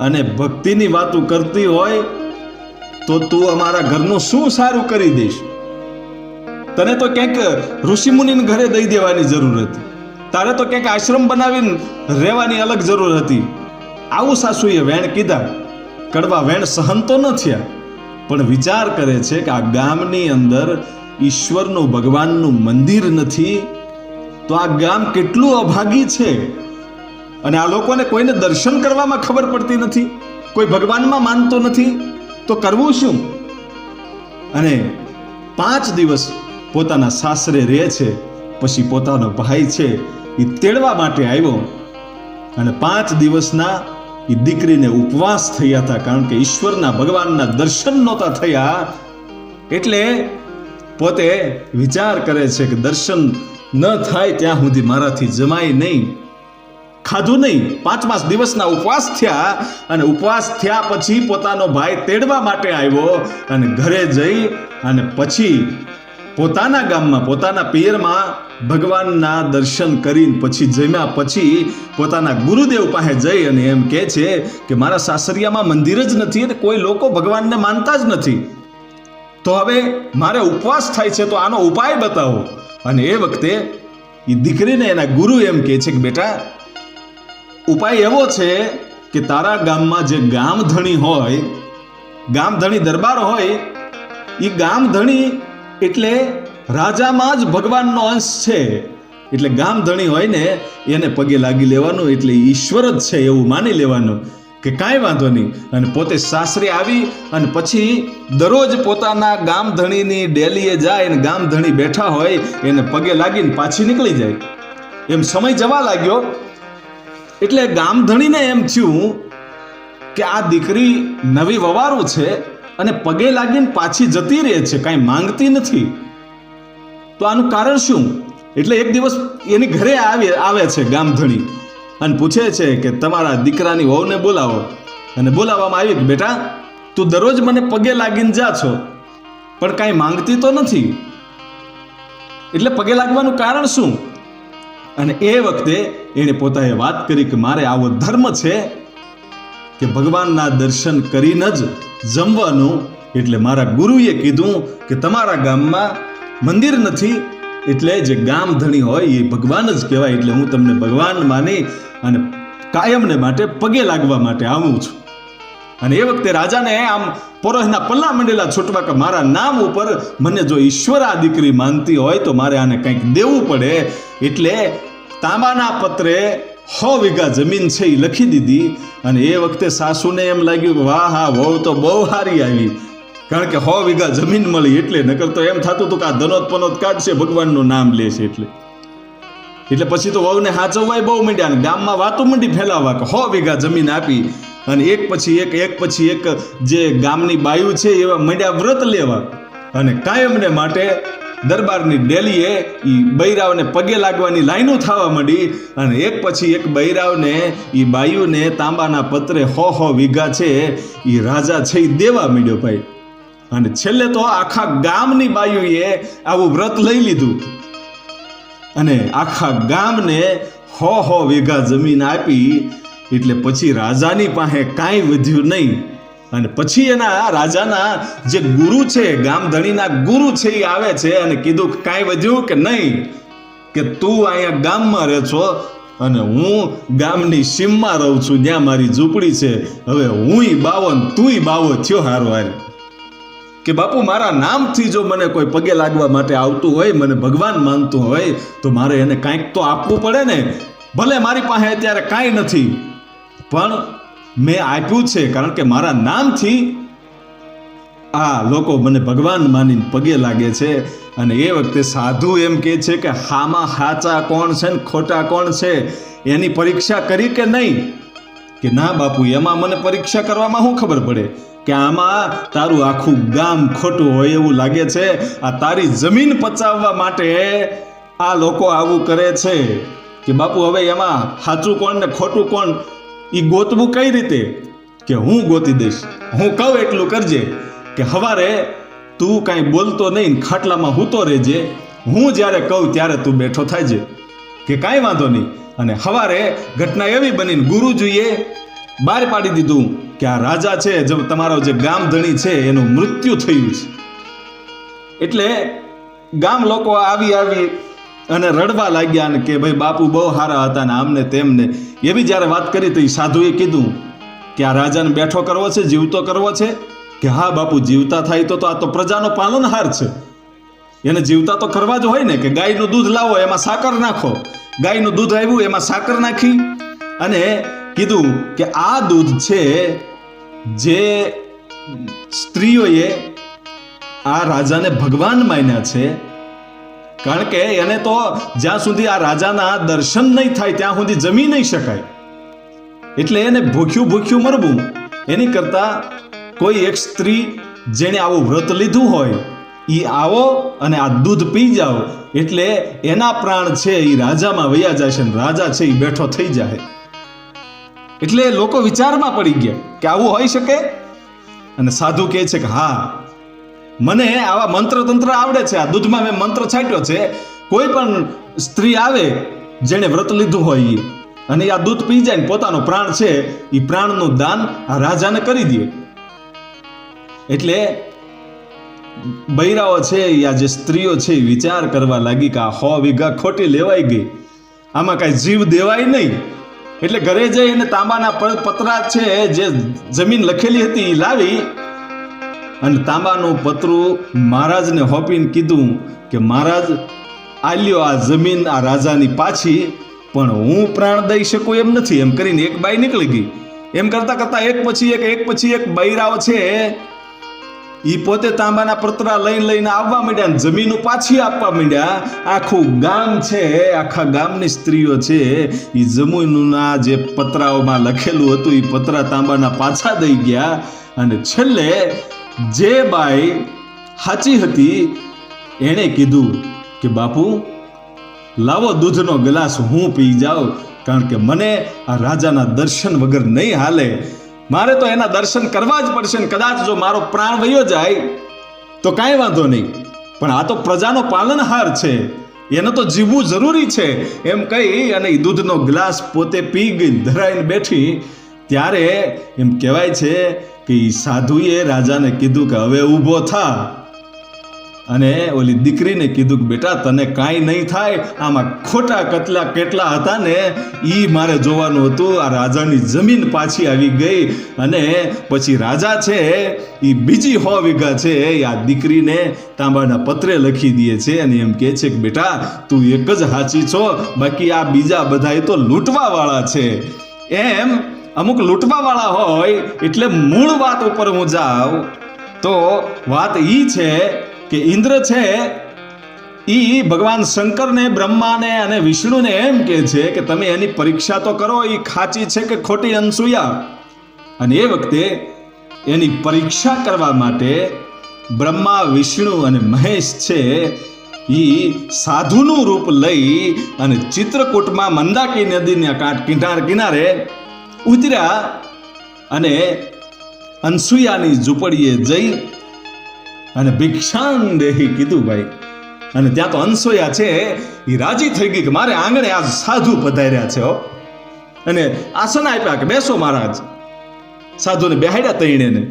અને ભક્તિની વાતો કરતી હોય તો તું અમારા ઘરનું શું સારું કરી દઈશ? તને તો ક્યાંક ઋષિમુનિને ઘરે દઈ દેવાની જરૂર હતી, તારે તો ક્યાંક આશ્રમ બનાવીને રહેવાની અલગ જરૂર હતી. આવું સાસુએ વેણ કીધા. કડવા વેણ સહન તો ન થયા, પણ વિચાર કરે છે કે આ ગામની અંદર ઈશ્વરનું, ભગવાનનું મંદિર નથી તો આ ગામ કેટલું અભાગી છે. અને આ લોકોને કોઈને દર્શન કરવામાં ખબર પડતી નથી, કોઈ ભગવાનમાં માનતો નથી, તો કરવું શું? અને 5 દિવસ પોતાના સાસરે રહે છે. પછી પોતાનો ભાઈ છે એ તેડવા માટે આવ્યો અને 5 દિવસના એ દીકરીને ઉપવાસ થયા હતા, કારણ કે ઈશ્વરના, ભગવાનના દર્શન નહોતા થયા. એટલે પોતે વિચાર કરે છે કે દર્શન ન થાય ત્યાં સુધી મારાથી જમાય નહીં. ખાધું નહીં, 5 દિવસના ઉપવાસ થયા, અને ઉપવાસ થયા પછી પોતાનો ભાઈ તેડવા માટે આવ્યો, અને ઘરે જઈ અને પછી પોતાના ગામમાં પોતાના પિયરમાં ભગવાનના દર્શન કરીને પછી જમ્યા પછી પોતાના ગુરુદેવ પાસે જઈ અને એમ કહે છે કે મારા સાસરિયામાં મંદિર જ નથી અને કોઈ લોકો ભગવાનને માનતા જ નથી, તો હવે મારે ઉપવાસ થાય છે, તો આનો ઉપાય બતાવો. અને એ વખતે એ દીકરીને એના ગુરુ એમ કહે છે કે બેટા, ઉપાય એવો છે કે તારા ગામમાં જે ગામધણી હોય, ગામધણી દરબાર હોય, એ ગામધણી એટલે રાજામાં જ ભગવાનનો અંશ છે. એટલે ગામધણી હોય ને એને પગે લાગી લેવાનું, એટલે ઈશ્વર જ છે એવું માની લેવાનું કે કાંઈ વાંધો નહીં. અને પોતે સાસરે આવી અને પછી દરરોજ પોતાના ગામધણીની ડેલીએ જાય અને ગામધણી બેઠા હોય એને પગે લાગીને પાછી નીકળી જાય. એમ સમય જવા લાગ્યો એટલે ગામધણીને એમ થયું કે આ દીકરી નવી વવારું છે અને પગે લાગીને પાછી જતી રહે છે, કાંઈ માંગતી નથી, તો આનું કારણ શું? એટલે એક દિવસ એની ઘરે આવે છે ગામધણી અને પૂછે છે કે તમારા દીકરાની વહુને બોલાવો. અને બોલાવવામાં આવી કે બેટા, તું દરરોજ મને પગે લાગીને જા છો પણ કાંઈ માંગતી તો નથી, એટલે પગે લાગવાનું કારણ શું? અને એ વખતે એણે પોતાએ વાત કરી કે મારે આવો ધર્મ છે કે ભગવાનના દર્શન કરીને જ જમવાનું. એટલે મારા ગુરુએ કીધું કે તમારા ગામમાં મંદિર નથી, એટલે જે ગામધણી હોય એ ભગવાન જ કહેવાય, એટલે હું તમને ભગવાન માની અને કાયમને માટે પગે લાગવા માટે આવું છું. અને એ વખતે રાજાને આમ પોરસના પલ્લા મંડેલા છૂટવા કે મારા નામ ઉપર મને જો ઈશ્વર આ દીકરી માનતી હોય તો મારે આને કંઈક દેવું પડે. એટલે તાંબાના પત્રે 100 વીઘા જમીન છે એ લખી દીધી. અને એ વખતે સાસુને એમ લાગ્યું કે વાહ હા, વહુ તો બહુ સારી આવી, કારણ કે 100 વીઘા જમીન મળી. એટલે નકર તો એમ થતું હતું કે આ ધનોત પનોત કાઢશે, ભગવાનનું નામ લેશે. એટલે પછી તો વહુને હાચવવાય બહુ માંડ્યા અને ગામમાં વાતો મંડી ફેલાવવા કે 100 વીઘા જમીન આપી. અને એક પછી એક જે ગામની બાયુ છે એવા મંડ્યા વ્રત લેવા અને કાયમને માટે દરબારની ડેલીએ એ બૈરાવને પગે લાગવાની લાઈનો થવા માંડી. અને એક પછી એક બૈરાવને એ બાયુને તાંબાના પત્રે 100 વીઘા છે એ રાજા છે એ દેવા માંડ્યો ભાઈ. અને છેલ્લે તો આખા ગામની બાયુએ આવું વ્રત લઈ લીધું અને આખા ગામને 100 વીઘા જમીન આપી. એટલે પછી રાજાની પાસે કાંઈ વધ્યું નહીં. અને પછી એના રાજાના જે ગુરુ છે, ગામધણીના ગુરુ છે, એ આવે છે અને કીધું કે કાંઈ વધ્યું કે નહીં, કે તું અહીંયા ગામમાં રહે છો અને હું ગામની સીમમાં રહું છું, જ્યાં મારી ઝૂંપડી છે. હવે હુંય બાવો ને તુંય બાવો થયો હારો હાર. કે બાપુ મારા નામથી જો મને કોઈ પગે લાગવા માટે આવતું હોય, મને ભગવાન માનતું હોય, તો મારે એને કાંઈક તો આપવું પડે ને. ભલે મારી પાસે અત્યારે કાંઈ નથી પણ મેં આપ્યું છે, કારણ કે મારા નામથી આ લોકો મને ભગવાન માનીને પગે લાગે છે. અને એ વખતે સાધુ એમ કહે છે કે હામાં સાચા કોણ છે ને ખોટા કોણ છે એની પરીક્ષા કરી કે નહીં? કે ના બાપુ, એમાં મને પરીક્ષા કરવામાં શું ખબર પડે કે આમાં તારું આખું ગામ ખોટું હોય એવું લાગે છે. આ તારી જમીન પચાવવા માટે આ લોકો આવું કરે છે. કે બાપુ હવે એમાં સાચું કોણ ને ખોટું કોણ એ ગોતવું કઈ રીતે? કે હું ગોતી દઈશ, હું કહું એટલું કરજે. કે હવારે તું કાંઈ બોલતો નહીં, ખાટલામાં હૂતો રહેજે, હું જ્યારે કહું ત્યારે તું બેઠો થાયજે. કે કાંઈ વાંધો નહીં. અને હવારે ઘટના એવી બનીને ગુરુજીએ બહાર પાડી દીધું કે આ રાજા છે, જે તમારો જે ગામધણી છે એનું મૃત્યુ થયું છે. એટલે ગામ લોકો આવી અને રડવા લાગ્યા ને કે ભાઈ બાપુ બહુ સારા હતા ને આમને તેમને. એવી જ્યારે વાત કરી તો એ સાધુએ કીધું કે આ રાજાને બેઠો કરવો છે, જીવતો કરવો છે? કે હા બાપુ, જીવતા થાય તો આ તો પ્રજાનો પાલનહાર છે, એને જીવતા તો કરવા જ હોય ને. કે ગાયનું દૂધ લાવો, એમાં સાકર નાખો. ગાયનું દૂધ આવ્યું, એમાં સાકર નાખી અને કીધું કે આ દૂધ છે જે સ્ત્રીઓએ આ રાજાને ભગવાન માન્યા છે, કારણ કે એને તો જ્યાં સુધી આ રાજાના દર્શન નહીં થાય ત્યાં સુધી જમી નહીં શકાય. એટલે એને ભૂખ્યું મરવું એની કરતા કોઈ એક સ્ત્રી જેણે આવું વ્રત લીધું હોય એ આવો અને આ દૂધ પી જાઓ એટલે એના પ્રાણ છે એ રાજામાં વયા જશે ને રાજા છે એ બેઠો થઈ જાય. એટલે લોકો વિચારમાં પડી ગયા કે આવું હોઈ શકે. અને સાધુ કહે છે કે હા, મને આવા મંત્ર તંત્ર આવડે છે, આ દૂધમાં મેં મંત્ર છાંટ્યો છે. કોઈ પણ સ્ત્રી આવે જેને વ્રત લીધું હોય અને આ દૂધ પી જાય ને પોતાનો પ્રાણ છે એ પ્રાણનું દાન આ રાજાને કરી દે. એટલે બૈરાઓ છે આ જે સ્ત્રીઓ છે વિચાર કરવા લાગી કે આ 100 વીઘા ખોટી લેવાઈ ગઈ, આમાં કાંઈ જીવ દેવાય નહીં. એટલે ઘરે જઈને તાંબાના પતરા છે જે જમીન લખેલી હતી એ લાવી અને તાંબાનું પતરું મહારાજને હોપીને કીધું કે મહારાજ આલ્યો આ જમીન આ રાજાની પાછી, પણ હું પ્રાણ દઈ શકું એમ નથી. એમ કરીને એક બાઈ નીકળી ગઈ. એમ કરતા કરતા એક પછી એક બૈરાઓ છે ઈ પોતે તાંબાના પતરા લઈને આવવા માંડ્યા અને જમીન પાછી આપવા માંડ્યા. આખું ગામ છે, આખા ગામની સ્ત્રીઓ છે ઈ જમીનના જે પતરાઓમાં લખેલું હતું એ પતરા તાંબાના પાછા દઈ ગયા. અને છેલ્લે જે બાઈ સાચી હતી એણે કીધું કે બાપુ લાવો દૂધનો ગ્લાસ, હું પી જાઉં, કારણ કે મને આ રાજાના દર્શન વગર નહીં હાલે. મારે તો એના દર્શન કરવા જ પડશે ને કદાચ જો મારો પ્રાણ વયો જાય તો કાંઈ વાંધો નહીં, પણ આ તો પ્રજાનો પાલનહાર છે, એને તો જીવવું જરૂરી છે. એમ કહી અને એ દૂધનો ગ્લાસ પોતે પી ગઈ, ધરાઈને બેઠી. ત્યારે એમ કહેવાય છે કે એ સાધુએ રાજાને કીધું કે હવે ઊભો થા. અને ઓલી દીકરીને કીધું કે બેટા તને કાંઈ નહીં થાય, આમાં ખોટા કેટલા હતા ને એ મારે જોવાનું હતું. આ રાજાની જમીન પાછી આવી ગઈ અને પછી રાજા છે એ બીજી 100 વીઘા છે આ દીકરીને તાંબાના પત્રે લખી દે છે અને એમ કહે છે કે બેટા તું એક જ સાચી છો, બાકી આ બીજા બધા તો લૂંટવાવાળા છે. એમ અમુક લૂંટવાવાળા હોય એટલે મૂળ વાત ઉપર હું જાઉં તો વાત એ છે કે ઇન્દ્ર છે ઈ ભગવાન શંકરને, બ્રહ્માને અને વિષ્ણુને એમ કહે છે કે તમે એની પરીક્ષા તો કરો, એ ખાચી છે કે ખોટી અનસૂયા. અને એ વખતે એની પરીક્ષા કરવા માટે બ્રહ્મા, વિષ્ણુ અને મહેશ છે ઈ સાધુનું રૂપ લઈ અને ચિત્રકૂટમાં મંદાકી નદીના કિનારે ઉતર્યા અને અનસૂયાની ઝૂંપડીએ જઈ અને ભિક્ષાન દેહી કીધું ભાઈ. અને ત્યાં તો અનસૂયા છે એ રાજી થઈ ગઈ કે મારે આંગણે આ સાધુ પધાર્યા છે હો. અને આસન આપ્યા કે બેસો મહારાજ. સાધુને બેહાડ્યા તૈણેને.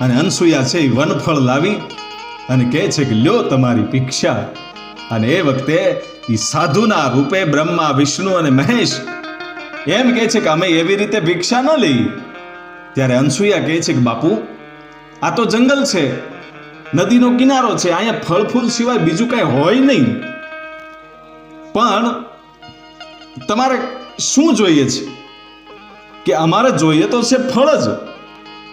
અને અનસૂયા છે એ વનફળ લાવી અને કહે છે કે લ્યો તમારી ભિક્ષા. અને એ વખતે એ સાધુના રૂપે બ્રહ્મા, વિષ્ણુ અને મહેશ એમ કહે છે કે અમે એવી રીતે ભિક્ષા ન લઈ. ત્યારે અનસૂયા કહે છે કે બાપુ આ તો જંગલ છે, નદીનો કિનારો છે, અહીંયા ફળ ફૂલ સિવાય બીજું કઈ હોય નહીં, પણ તમારે શું જોઈએ છે? કે અમારે જોઈએ તો છે ફળ જ.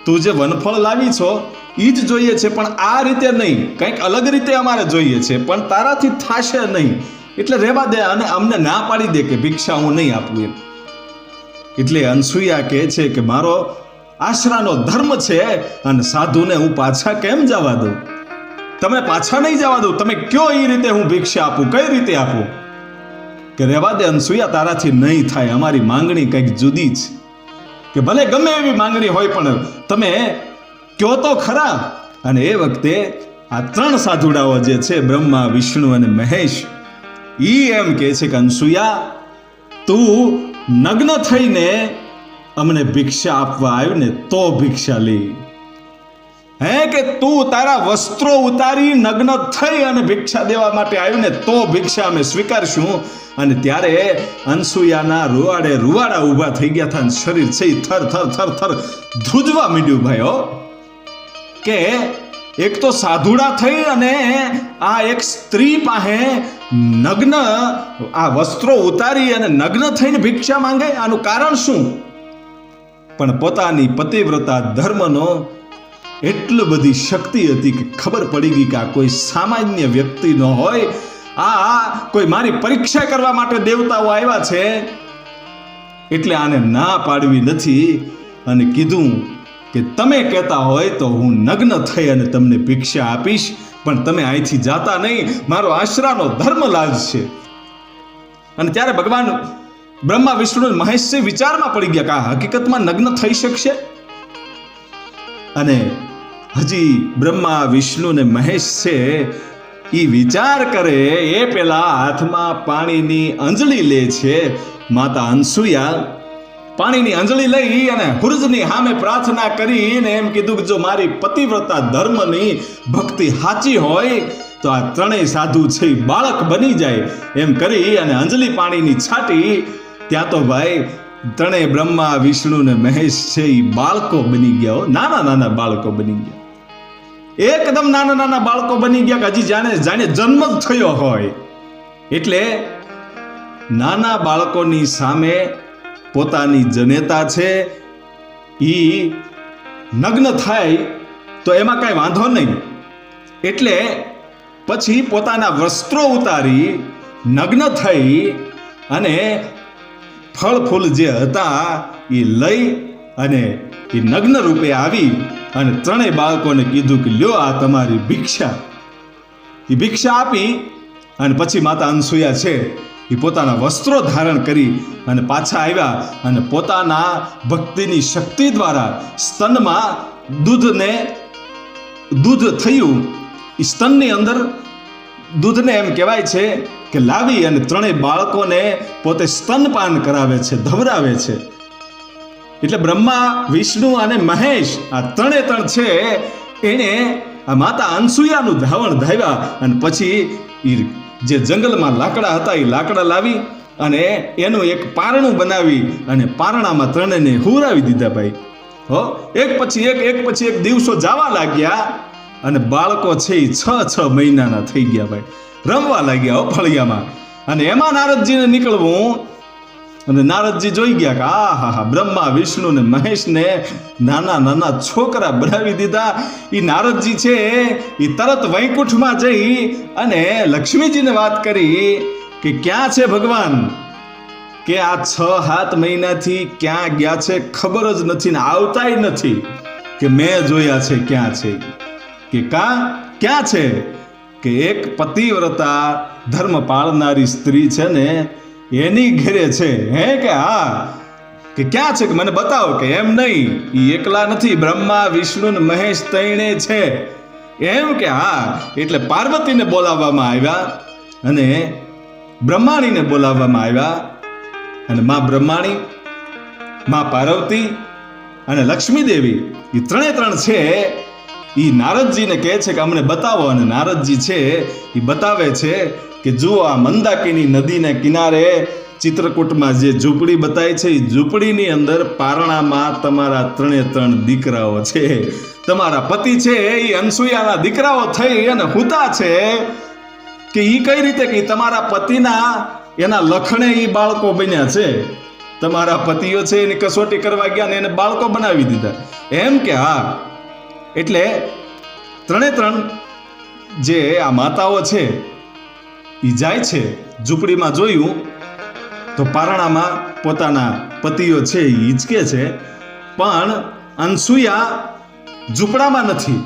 તું જે વનફળ લાવી છો એ જ જોઈએ છે, પણ આ રીતે નહીં, કંઈક અલગ રીતે અમારે જોઈએ છે, પણ તારાથી થાશે નહીં, એટલે રહેવા દે અને અમને ના પાડી દે કે ભિક્ષા હું નહીં આપું એમ. એટલે અનસૂયા કહે છે કે મારો આશરાનો ધર્મ છે અને સાધુને હું પાછા કેમ જવા દઉં? તમે પાછા નહીં જવા દઉં, તમે કયો એ રીતે હું ભિક્ષા આપું, કઈ રીતે આપું? કે રહેવા દે અનસૂયા, તારાથી નહીં થાય, અમારી માંગણી કંઈક જુદી છે. કે ભલે ગમે એવી માંગણી હોય પણ તમે કયો તો ખરા. અને એ વખતે આ 3 સાધુડાઓ જે છે બ્રહ્મા, વિષ્ણુ અને મહેશ ઈ એમ કહે છે કે અનસૂયા તું નગ્ન થઈને અમને ભિક્ષા આપવા આવ્યું ને તો ભિક્ષા લે. હે કે તું તારા વસ્ત્રો ઉતારી નગ્ન થઈ અને ભિક્ષા દેવા માટે આવ્યું ને તો ભિક્ષા અમે સ્વીકારશું. અને ત્યારે અનસૂયાના રૂવાડા ઊભા થઈ ગયા હતા અને શરીર છે થર થર થર થર ધ્રુજવા માંડ્યું ભાઈઓ. કે એક તો સાધુડા થઈ અને આ એક સ્ત્રી પાસે નગ્ન આ વસ્ત્રો ઉતારી અને નગ્ન થઈને ભિક્ષા માંગે, આનું કારણ શું? પણ પોતાની પતિવ્રતા ધર્મનો એટલી બધી શક્તિ હતી કે ખબર પડી ગઈ કે આ કોઈ સામાન્ય વ્યક્તિ ન હોય, આ કોઈ મારી પરીક્ષા કરવા માટે દેવતાઓ આવ્યા છે, એટલે આને ના પાડવી નથી. અને કીધું કે તમે કહેતા હોય તો હું નગ્ન થઈ અને તમને ભિક્ષા આપીશ, પણ તમે અહીંથી જાતા નહીં, મારો આશરાનો ધર્મ લાજશે. અને ત્યારે ભગવાન બ્રહ્મા વિષ્ણુ મહેશ વિચારમાં પડી ગયા કે આ હકીકતમાં નગ્ન થઈ શકશે. અને હજી બ્રહ્મા વિષ્ણુ ને મહેશ છે એ વિચાર કરે એ પેલા હાથમાં પાણીની અંજળી લે છે. માતા અનસુયા પાણીની અંજળી લઈ અને હુરજની સામે પ્રાર્થના કરીને એમ કીધું કે જો મારી પતિવ્રતા ધર્મની ભક્તિ સાચી હોય તો આ ત્રણેય સાધુ છે બાળક બની જાય. એમ કરી અને અંજળી પાણીની છાટી. ત્યાં તો ભાઈ ત્રણેય બ્રહ્મા વિષ્ણુ ને મહેશ છે એ બાળકો બની ગયા, નાના નાના બાળકો બની ગયા, એકદમ નાના નાના બાળકો બની ગયા કે હજી જાણે જન્મ જ થયો હોય. એટલે નાના બાળકોની સામે પોતાની જનેતા છે ઈ નગ્ન થાય તો એમાં કઈ વાંધો નહીં. એટલે પછી પોતાના વસ્ત્રો ઉતારી નગ્ન થઈ અને ફળ ફૂલ જે હતા એ લઈ અને એ નગ્ન રૂપે આવી અને ત્રણેય બાળકોને કીધું કે લ્યો આ તમારી ભિક્ષા. એ ભિક્ષા આપી અને પછી માતા અનસુયા છે એ પોતાના વસ્ત્રો ધારણ કરી અને પાછા આવ્યા અને પોતાના ભક્તિની શક્તિ દ્વારા સ્તનમાં દૂધ થયું. એ સ્તનની અંદર દૂધને એમ કહેવાય છે કે લાવી અને ત્રણેય બાળકોને પોતે સ્તનપાન કરાવે છે, ધવરાવે છે. એટલે બ્રહ્મા વિષ્ણુ અને મહેશ આ ત્રણે ત્રણ છે એને આ માતા અનસુયાનું ધાવણ ધાવ્યા અને પછી જે જંગલમાં લાકડા હતા એ લાકડા લાવી અને એનું એક પારણું બનાવી અને પારણામાં ત્રણેયને હુરાવી દીધા. ભાઈ એક પછી એક દિવસો જવા લાગ્યા અને બાળકો છે એ 6 મહિનાના થઈ ગયા. ભાઈ રમવા લાગ્યા ફળિયામાં. અને એમાં નારદજીને નીકળવું અને નારદજી જોઈ ગયા કે આ બ્રહ્મા વિષ્ણુ ને મહેશ ને નાના નાના છોકરા બનાવી દીધા. એ નારદજી છે એ તરત વૈકુંઠમાં જઈ અને લક્ષ્મીજીને વાત કરી કે ક્યાં છે ભગવાન, કે આ 6-7 મહિનાથી ક્યાં ગયા છે ખબર જ નથી ને આવતાય નથી, કે મેં જોયા છે ક્યાં છે, કે ક્યાં છે, કે એક પતિવ્રતા ધર્મ પાળનારી સ્ત્રી છે ને એની ઘરે છે. હે કે હા, કે ક્યાં છે, કે મને બતાવો. કે એમ નહીં, એ એકલા નથી, બ્રહ્મા વિષ્ણુ ને મહેશ ત્રણે છે. એમ કે હા. એટલે પાર્વતીને બોલાવવામાં આવ્યા અને બ્રહ્માણીને બોલાવવામાં આવ્યા અને માં બ્રહ્માણી, માં પાર્વતી અને લક્ષ્મી દેવી એ ત્રણે ત્રણ છે એ નારદજીને કહે છે કે અમને બતાવો. અને નારદજી છે એ બતાવે છે કે જુઓ આ મંદાકિની નદીના કિનારે ચિત્રકૂટમાં જે ઝૂંપડી બતાવી છે એ ઝૂંપડીની અંદર પારણામાં તમારા ત્રણે ત્રણ દીકરાઓ છે. તમારા પતિ છે એ અનસુયાના દીકરાઓ થઈ અને હુતા છે. કે એ કઈ રીતે કે તમારા પતિના એના લખણે એ બાળકો બન્યા છે. તમારા પતિઓ છે એની કસોટી કરવા ગયા ને એને બાળકો બનાવી દીધા. એમ કે હા. એટલે ત્રણે ત્રણ જે આ માતાઓ છે એ જાય છે ઝૂંપડીમાં. જોયું તો પારણામાં પોતાના પતિઓ છે એ હિંચકે છે, પણ અનસુયા ઝૂંપડામાં નથી.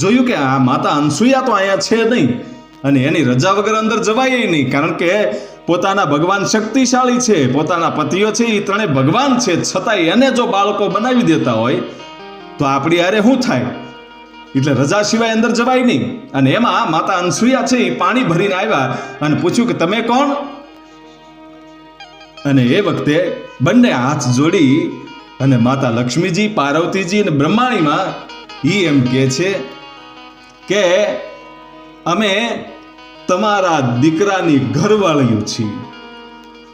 જોયું કે આ માતા અનસુયા તો અહીંયા છે નહીં અને એની રજા વગર અંદર જવાય નહીં, કારણ કે પોતાના ભગવાન શક્તિશાળી છે, પોતાના પતિઓ છે એ ત્રણે ભગવાન છે, છતાંય એને જો બાળકો બનાવી દેતા હોય તો આપણી હારે શું થાય. એટલે રજા સિવાય અંદર જવાય નહીં. અને એમાં માતા અનસુયા છે એ પાણી ભરીને આવ્યા અને પૂછ્યું કે તમે કોણ. અને એ વખતે બંને હાથ જોડી અને માતા લક્ષ્મીજી, પાર્વતીજી અને બ્રહ્માણીમાં એ એમ કહે છે કે અમે તમારા દીકરાની ઘરવાળીઓ છીએ.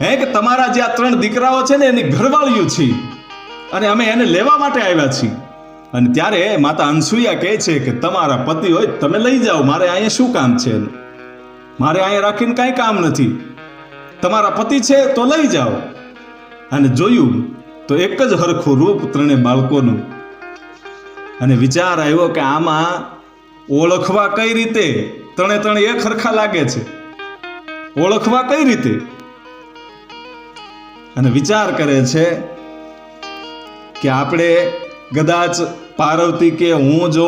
હે કે તમારા જે આ ત્રણ દીકરાઓ છે ને એની ઘરવાળીઓ છીએ અને અમે એને લેવા માટે આવ્યા છીએ. અને ત્યારે માતા અનસુયા કહે છે કે તમારા પતિ હોય તમે લઈ જાઓ, મારે અહીંયા શું કામ છે, મારે અહીંયા રાખીને કાંઈ કામ નથી, તમારા પતિ છે તો લઈ જાઓ. અને જોયું તો એક જ હરખું રૂપ ત્રણે બાળકોનું. અને વિચાર આવ્યો કે આમાં ઓળખવા કઈ રીતે, ત્રણે ત્રણ એક હરખા લાગે છે, ઓળખવા કઈ રીતે. અને વિચાર કરે છે કે આપણે કદાચ પાર્વતી કે હું જો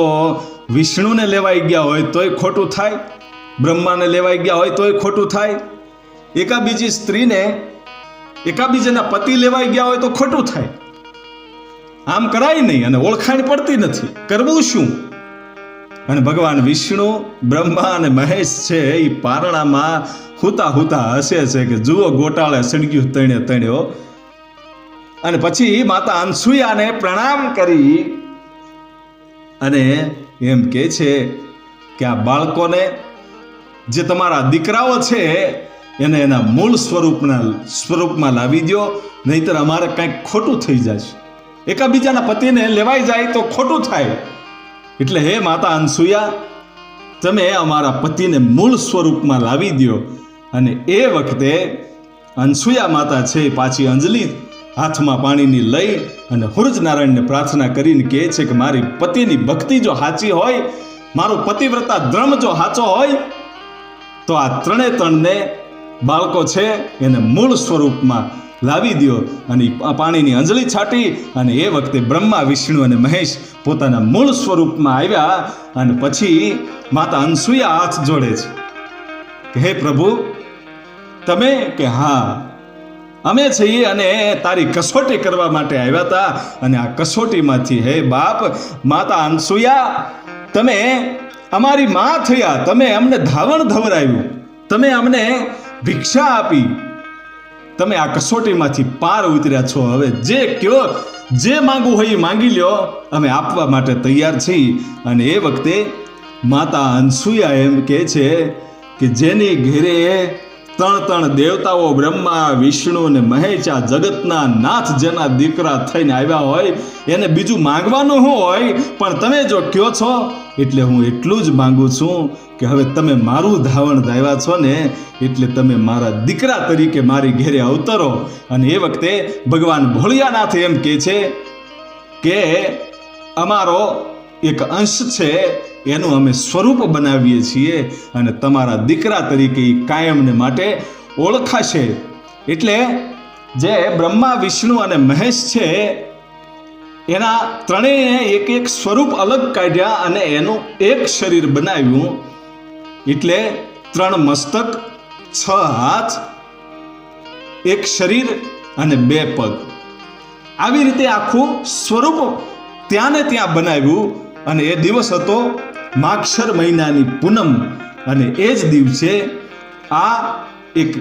વિષ્ણુને લેવાઈ ગયા હોય તોય ખોટું થાય, બ્રહ્માને લેવાઈ ગયા હોય તોય ખોટું થાય, એકાબીજી સ્ત્રીને એકાબીજાના પતિ લેવાઈ ગયા હોય તો ખોટું થાય. આમ કરાય નહીં અને ઓળખાણ પડતી નથી, કરવું શું? અને ભગવાન વિષ્ણુ, બ્રહ્મા અને મહેશ છે એ પારણામાં હુતા હુતા હસે છે કે જુઓ ગોટાળે સળગ્યું તણે તણ્યો. અને પછી માતા અનસુયાને પ્રણામ કરી અને એમ કે છે કે આ બાળકોને, જે તમારા દીકરાઓ છે એને એના મૂળ સ્વરૂપમાં લાવી દો, નહીતર અમારે કંઈક ખોટું થઈ જશે. એકાબીજાના પતિને લેવાઈ જાય તો ખોટું થાય. એટલે હે માતા અનસુયા, તમે અમારા પતિને મૂળ સ્વરૂપમાં લાવી દો. અને એ વખતે અનસુયા માતા છે પાછી અંજલિ હાથમાં પાણીની લઈ અને સૂરજ નારાયણને પ્રાર્થના કરીને કહે છે કે મારી પતિની ભક્તિ જો સાચી હોય, મારો પતિવ્રતા ધર્મ જો સાચો હોય, તો આ ત્રણને બાળકો છે એને મૂળ સ્વરૂપમાં લાવી દો. અને પાણીની અંજલિ છાટી અને એ વખતે બ્રહ્મા, વિષ્ણુ અને મહેશ પોતાના મૂળ સ્વરૂપમાં આવ્યા. અને પછી માતા અનસુયા હાથ જોડે છે કે હે પ્રભુ, તમે? કે હા, અમે છીએ અને તારી કસોટી કરવા માટે આવ્યા હતા. અને આ કસોટીમાંથી હે બાપ માતા અનસુયા, તમે અમારી માં થયા, તમે અમને ધાવણ ધવરાવ્યું, તમે અમને ભિક્ષા આપી, તમે આ કસોટીમાંથી પાર ઉતર્યા છો. હવે જે કયો, જે માંગવું હોય એ માંગી લ્યો, અમે આપવા માટે તૈયાર છીએ. અને એ વખતે માતા અનસુયા એમ કહે છે કે જેની ઘેરે ત્રણ દેવતાઓ બ્રહ્મા, વિષ્ણુ અને મહેશ, આ જગતના નાથ જેના દીકરા થઈને આવ્યા હોય, એને બીજું માંગવાનું હોય, પણ તમે જો કયો છો એટલે હું એટલું જ માંગુ છું કે હવે તમે મારું ધાવણ ધાવ્યા છો ને, એટલે તમે મારા દીકરા તરીકે મારી ઘેરે અવતરો. અને એ વખતે ભગવાન ભોળિયાનાથ એમ કહે છે કે અમારો એક અંશ છે એનું અમે સ્વરૂપ બનાવીએ છીએ અને તમારા દીકરા તરીકે કાયમને માટે ઓળખાશે. એટલે જે બ્રહ્મા, વિષ્ણુ અને મહેશ છે એના ત્રણેય એક એક સ્વરૂપ અલગ કાઢ્યા અને એનું એક શરીર બનાવ્યું. એટલે 3 મસ્તક, 6 હાથ, 1 શરીર અને 2 પગ, આવી રીતે આખું સ્વરૂપ ત્યાં ને ત્યાં બનાવ્યું. અને એ દિવસ હતો માગશર મહિનાની પૂનમ. અને એ જ દિવસે આ એક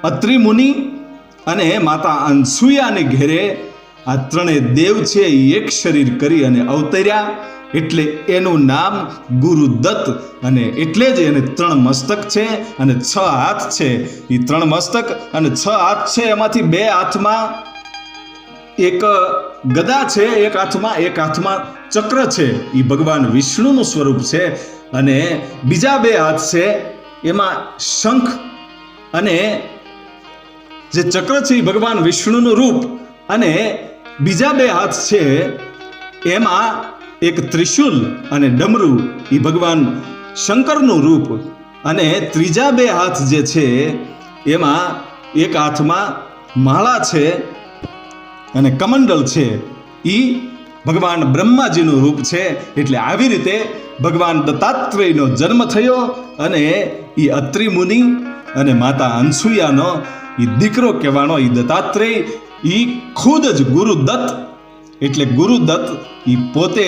અત્રિ મુનિ અને માતા અનસુયાને ઘેરે આ ત્રણેય દેવ છે એ એક શરીર કરી અને અવતર્યા. એટલે એનું નામ ગુરુદત્ત. અને એટલે જ એને 3 મસ્તક છે અને 6 હાથ છે. એ 3 મસ્તક અને 6 હાથ છે, એમાંથી 2 હાથમાં એક ગદા છે, એક હાથમાં ચક્ર છે, એ ભગવાન વિષ્ણુનું સ્વરૂપ છે. અને બીજા 2 હાથ છે એમાં શંખ, અને જે ચક્ર છે એ ભગવાન વિષ્ણુનું રૂપ, અને બીજા 2 હાથ છે એમાં એક ત્રિશુલ અને ડમરું, એ ભગવાન શંકરનું રૂપ. અને ત્રીજા 2 હાથ જે છે એમાં એક હાથમાં માળા છે અને કમંડલ છે, એ ભગવાન બ્રહ્માજીનું રૂપ છે. એટલે આવી રીતે ભગવાન દત્તાત્રેયનો જન્મ થયો. અને એ અત્રિ મુનિ અને માતા અનસુયાનો એ દીકરો કહેવાનો એ દત્તાત્રેય, એ ખુદ જ ગુરુદત્ત. એટલે ગુરુદત્ત એ પોતે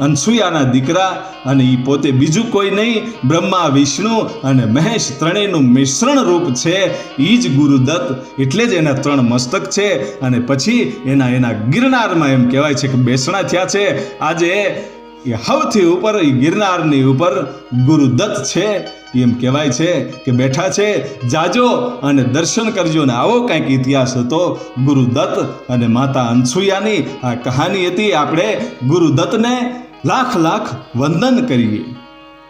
અનસુયાના દીકરા, અને એ પોતે બીજું કોઈ નહીં, બ્રહ્મા, વિષ્ણુ અને મહેશ ત્રણેયનું મિશ્રણ રૂપ છે, એ જ ગુરુદત્ત. એટલે જ એના 3 મસ્તક છે. અને પછી એના ગિરનારમાં એમ કહેવાય છે કે બેસણા થયા છે. આજે એ સૌથી ઉપર એ ગિરનારની ઉપર ગુરુદત્ત છે, એમ કહેવાય છે કે બેઠા છે. જાજો અને દર્શન કરજો. ને આવો કંઈક ઇતિહાસ હતો ગુરુદત્ત અને માતા અનસુયાની આ કહાની હતી. આપણે ગુરુદત્તને લાખ વંદન કરીએ.